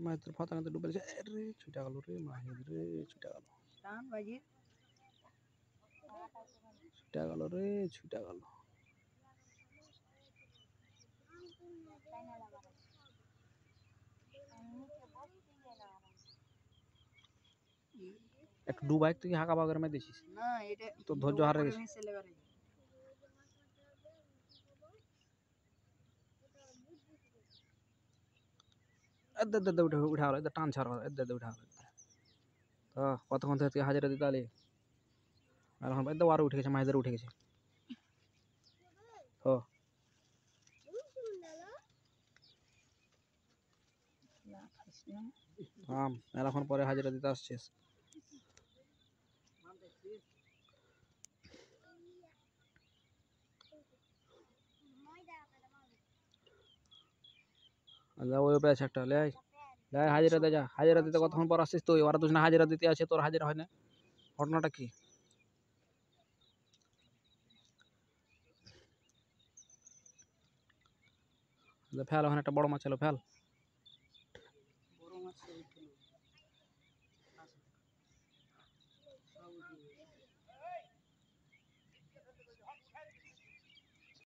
মাছের ফাতাতে ডুবে গেছে রে, ছুটে গেল রে মাছ রে, ছুটে গেল, ছুটে গেল রে, ছুটে গেল। একটু ডুবাই তুই হাঁকা বাগের মধ্যে দিছিস না, এটা তো ধৈর্য হারিয়ে গেছে। উঠে উঠে গেল, টান ছাড়া উঠে গেল। তো কতক্ষণ থেকে তুই হাজিরা দিতে আলি? আর এখন আরো উঠে গেছে, মাছ উঠে গেছে। ও এখন পরে হাজিরা দিতে আসছিস? ওই পেয়েছে একটা, লে হাজিরা দে, যা হাজিরা দিতে। কতক্ষণ পর আসছিস তুই? ওরা দুজনে হাজিরা দিতে আসে, তোর হাজিরা হয় না, ঘটনাটা কি? ফেল, ওখানে একটা বড় মাছ ছিল, ফেল।